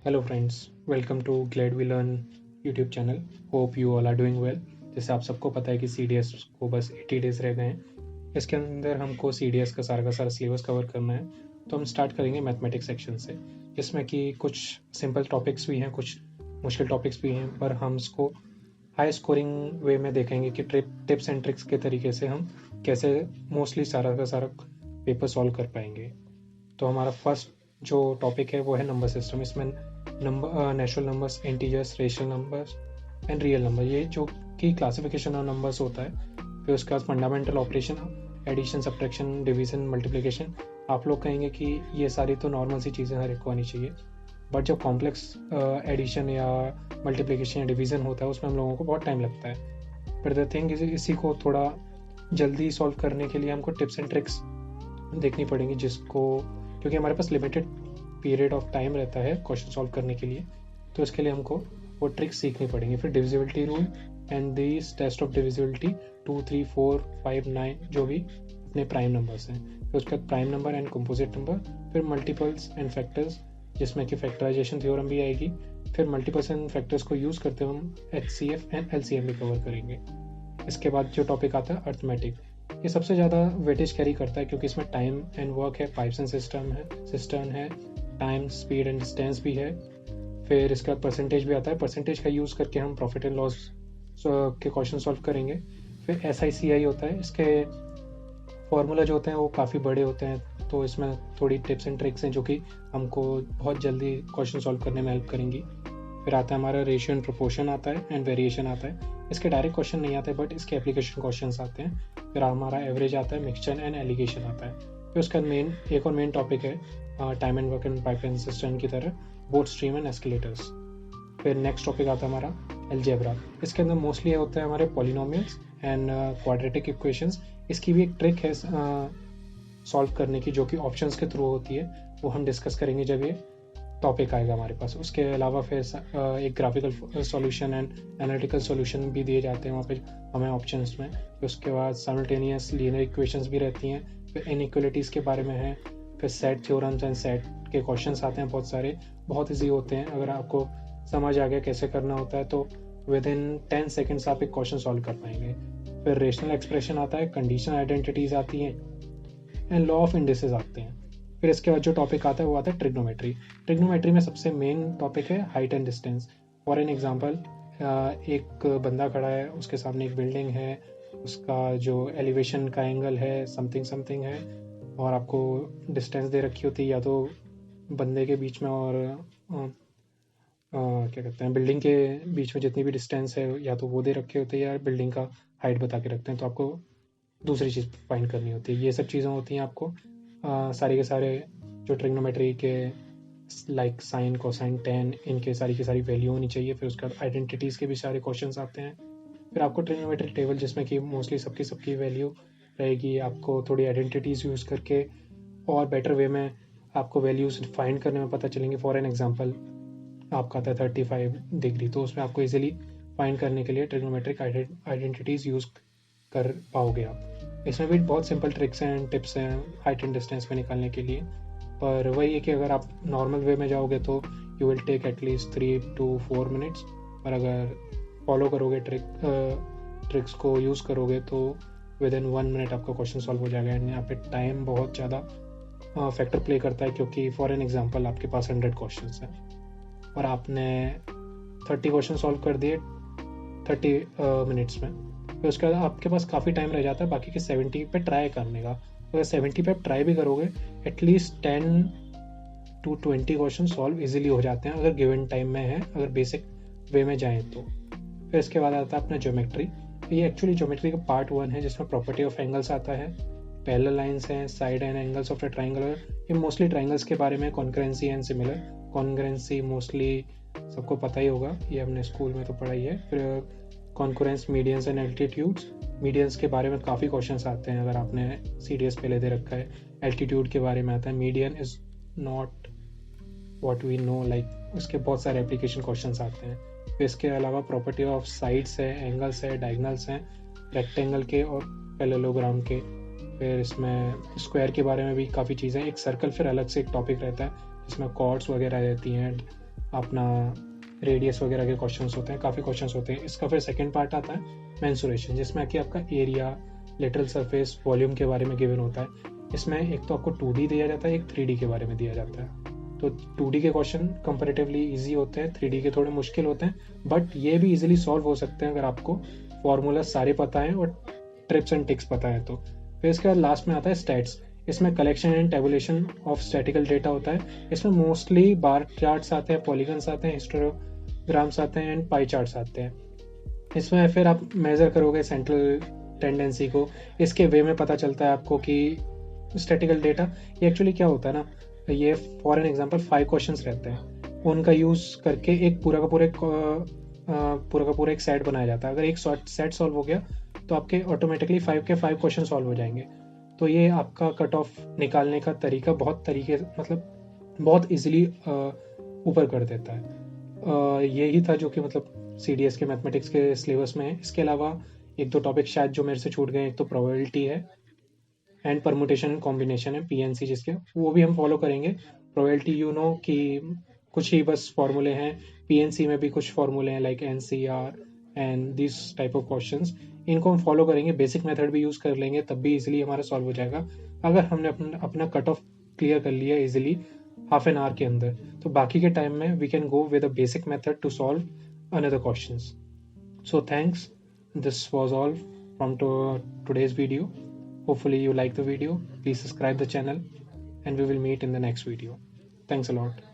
Hello friends, welcome to Glad We Learn YouTube channel. Hope you all are doing well. जैसे आप सबको पता है कि CDS को बस 80 डेज रह गए हैं। इसके अंदर हमको CDS का सारा सिलेबस कवर करना है। तो हम स्टार्ट करेंगे मैथमेटिक्स सेक्शन से, जिसमें कि कुछ सिंपल टॉपिक्स भी हैं, कुछ मुश्किल टॉपिक्स भी हैं, पर हम इसको हाई स्कोरिंग वे में देखेंगे कि टिप्स एंड ट्रिक्स के तरीके से हम कैसे मोस्टली सारा का सारा पेपर सॉल्व कर पाएंगे। तो हमारा फर्स्ट जो टॉपिक है वो है नंबर सिस्टम। इसमें natural numbers, integers, rational numbers and real number, ये जो कि क्लासिफिकेशन ऑफ नंबर्स होता है। फिर उसके बाद fundamental operation, addition, subtraction, division, multiplication. आप लोग कहेंगे कि ये सारी तो नॉर्मल सी चीज़ें हर एक को आनी चाहिए, बट जब कॉम्प्लेक्स एडिशन या मल्टीप्लिकेशन या डिवीज़न होता है उसमें हम लोगों को बहुत टाइम लगता है। पर द थिंग इसी को थोड़ा जल्दी सॉल्व करने के लिए हमको टिप्स एंड ट्रिक्स देखनी पड़ेंगी, क्योंकि हमारे पास लिमिटेड पीरियड ऑफ टाइम रहता है क्वेश्चन सॉल्व करने के लिए। तो इसके लिए हमको वो ट्रिक्स सीखनी पड़ेंगी। फिर divisibility rule and this test of divisibility 2, 3, 4, 5, 9 जो भी अपने प्राइम नंबर्स हैं। फिर उसके बाद prime number and composite number. फिर मल्टीपल्स एंड फैक्टर्स, जिसमें कि फैक्टराइजेशन थ्योरम भी आएगी। फिर मल्टीपल्स एंड फैक्टर्स को यूज़ करते हुए हम HCF एंड LCM भी कवर करेंगे। इसके बाद जो टॉपिक आता है अर्थमेटिक, ये सबसे ज़्यादा वेटेज कैरी करता है क्योंकि इसमें टाइम एंड वर्क है, पाइप्स एंड सिस्टम है, टाइम, स्पीड एंड डिस्टेंस भी है। फिर इसके बाद परसेंटेज भी आता है। परसेंटेज का यूज़ करके हम प्रॉफिट एंड लॉस के क्वेश्चन सॉल्व करेंगे। फिर SICI होता है, इसके फॉर्मूला जो होते हैं वो काफ़ी बड़े होते हैं, तो इसमें थोड़ी टिप्स एंड ट्रिक्स हैं जो कि हमको बहुत जल्दी क्वेश्चन सॉल्व करने में हेल्प करेंगी। फिर आता है हमारा रेशियो एंड प्रोपोर्शन आता है एंड वेरिएशन आता है। इसके डायरेक्ट क्वेश्चन नहीं आते, बट इसके एप्लीकेशन क्वेश्चन आते हैं। फिर हमारा एवरेज आता है, मिक्सचर एंड एलिगेशन आता है। फिर उसका एक और मेन टॉपिक है time and work and pipeline system की तरह बोथ स्ट्रीम एंड एस्केलेटर्स। फिर नेक्स्ट टॉपिक आता है हमारा अलजेब्रा। इसके अंदर मोस्टली होते हैं हमारे पॉलिनोमियल्स एंड क्वाड्रेटिक इक्वेशंस। इसकी भी एक ट्रिक है सॉल्व करने की, जो कि ऑप्शंस के थ्रू होती है। वो हम डिस्कस करेंगे जब ये टॉपिक आएगा हमारे पास। उसके अलावा फिर एक graphical solution and analytical solution भी दिए जाते हैं वहाँ पे हमें ऑप्शंस में। फिर उसके बाद साइमल्टेनियस लीनियर इक्वेशंस भी रहती हैं। फिर इनइक्वालिटीज़ के बारे में है। फिर सेट थ्योरम्स एंड सेट के क्वेश्चंस आते हैं बहुत सारे, बहुत ईजी होते हैं। अगर आपको समझ आ गया कैसे करना होता है तो विद इन 10 सेकेंड्स आप एक क्वेश्चन सॉल्व कर पाएंगे। फिर रेशनल एक्सप्रेशन आता है, कंडीशनल आइडेंटिटीज़ आती हैं एंड लॉ ऑफ इंडिसेस आते हैं। फिर इसके बाद जो टॉपिक आता है वो आता है ट्रिग्नोमेट्री। ट्रिग्नोमेट्री में सबसे मेन टॉपिक है height and distance. For an example, एक बंदा खड़ा है, उसके सामने एक बिल्डिंग है, उसका जो एलिवेशन का एंगल है समथिंग है, और आपको डिस्टेंस दे रखी होती है या तो बंदे के बीच में और क्या कहते हैं बिल्डिंग के बीच में जितनी भी डिस्टेंस है, या तो वो दे रखे होते हैं या बिल्डिंग का हाइट बता के रखते हैं। तो आपको दूसरी चीज़ फाइंड करनी होती है। ये सब चीज़ें होती हैं आपको सारे के सारे जो ट्रिग्नोमेट्री के लाइक साइन, कोसाइन, टेन, इनके सारी की सारी वैल्यू होनी चाहिए। फिर उसके बाद आइडेंटिटीज़ के भी सारे क्वेश्चंस आते हैं। फिर आपको ट्रिग्नोमेट्री टेबल, जिसमें कि मोस्टली सबकी वैल्यू रहेगी, आपको थोड़ी आइडेंटिटीज़ यूज़ करके और बेटर वे में आपको वैल्यूज़ फाइंड करने में पता चलेंगे। फॉर एन एग्जाम्पल, आपका आता है 35 डिग्री, तो उसमें आपको ईजिली फाइंड करने के लिए ट्रिग्नोमेट्रिक आइडेंटिटीज़ यूज़ कर पाओगे आप। इसमें भी बहुत सिंपल ट्रिक्स हैं, टिप्स हैं हाइट एंड डिस्टेंस में निकालने के लिए। पर वही है कि अगर आप नॉर्मल वे में जाओगे तो you will take at least 3 to 4 minutes, पर अगर फॉलो करोगे ट्रिक्स को यूज़ करोगे तो विद इन 1 मिनट आपका क्वेश्चन सॉल्व हो जाएगा। एंड यहाँ पे टाइम बहुत ज़्यादा फैक्टर प्ले करता है, क्योंकि फॉर एन एग्जाम्पल आपके पास 100 क्वेश्चन हैं और आपने 30 क्वेश्चन सॉल्व कर दिए 30 मिनट्स में। फिर उसके बाद आपके पास काफ़ी टाइम रह जाता है बाकी के 70 पे ट्राई करने का। अगर 70 पे आप ट्राई भी करोगे, at least 10 to 20 question solve easily हो जाते हैं अगर गिवन टाइम में है, अगर बेसिक वे में जाएं तो। फिर इसके बाद आता है अपना ज्योमेट्री। ये एक्चुअली ज्योमेट्री का पार्ट 1 है, जिसमें प्रॉपर्टी ऑफ एंगल्स आता है, पैरेलल लाइंस हैं, side and angles of the triangle. ये मोस्टली ट्राइंगल्स के बारे में, concurrency and similar. Concurrency mostly सबको पता ही होगा, ये हमने स्कूल में तो पढ़ाई है। फिर concurrence, medians and altitudes. Medians के बारे में काफ़ी क्वेश्चंस आते हैं अगर आपने CDS पहले दे रखा है। एल्टीट्यूड के बारे में आता है, median is not what we know, like उसके बहुत सारे एप्लीकेशन क्वेश्चंस आते हैं। फिर इसके अलावा प्रॉपर्टी ऑफ साइड्स है, एंगल्स है, डायगनल्स हैं, रेक्टेंगल के और पैरेललोग्राम के। फिर इसमें स्क्वायर के बारे में भी काफ़ी चीज़ें। एक सर्कल फिर अलग से एक टॉपिक रहता है जिसमें कॉर्ड्स वगैरह रहती हैं, अपना रेडियस वगैरह के क्वेश्चंस होते हैं, काफ़ी क्वेश्चंस होते हैं। इसका फिर सेकंड पार्ट आता है मेंसुरेशन, जिसमें कि आपका एरिया, लेटरल सरफेस, वॉल्यूम के बारे में गिवन होता है। इसमें एक तो आपको 2D दिया जाता है, एक 3D के बारे में दिया जाता है। तो 2D के क्वेश्चन कंपैरेटिवली इजी होते हैं, 3D के थोड़े मुश्किल होते हैं, बट ये भी इजीली सॉल्व हो सकते हैं अगर आपको फॉर्मूला सारे पता है और ट्रिप्स एंड टिक्स पता है तो। फिर इसके बाद लास्ट में आता है स्टैट्स। इसमें collection and tabulation of statistical data होता है। इसमें मोस्टली बार चार्ट्स आते हैं, पॉलीगन्स आते हैं, हिस्टोग्राम्स आते हैं एंड पाई चार्ट्स आते हैं। इसमें फिर आप मेजर करोगे सेंट्रल टेंडेंसी को, इसके वे में पता चलता है आपको कि स्टैटिकल डेटा ये एक्चुअली क्या होता है ना, ये फॉर एन एग्जांपल 5 क्वेश्चंस रहते हैं, उनका यूज करके एक पूरा का पूरा एक सेट बनाया जाता है। अगर एक सेट सॉल्व हो गया तो आपके ऑटोमेटिकली 5 के 5 क्वेश्चन सॉल्व हो जाएंगे। तो ये आपका कट ऑफ निकालने का तरीका बहुत इजीली ऊपर कर देता है। यही था जो कि मतलब CDS के मैथमेटिक्स के सिलेबस में है। इसके अलावा एक दो टॉपिक शायद जो मेरे से छूट गए, एक तो प्रोबेबिलिटी है एंड परमुटेशन एंड कॉम्बिनेशन है, PNC, जिसके वो भी हम फॉलो करेंगे। प्रोबेबिलिटी कि कुछ ही बस फॉर्मूले हैं, PNC में भी कुछ फॉर्मूले हैं like NCR and this type of questions, इनको हम फॉलो करेंगे। बेसिक मेथड भी यूज़ कर लेंगे, तब भी इजीली हमारा सॉल्व हो जाएगा अगर हमने अपना कट ऑफ क्लियर कर लिया इजीली हाफ एन आवर के अंदर। तो बाकी के टाइम में we can go with a basic method to solve another questions. So thanks. This was all from today's video. Hopefully you like the video. Please subscribe the channel and we will meet in the next video. Thanks a lot.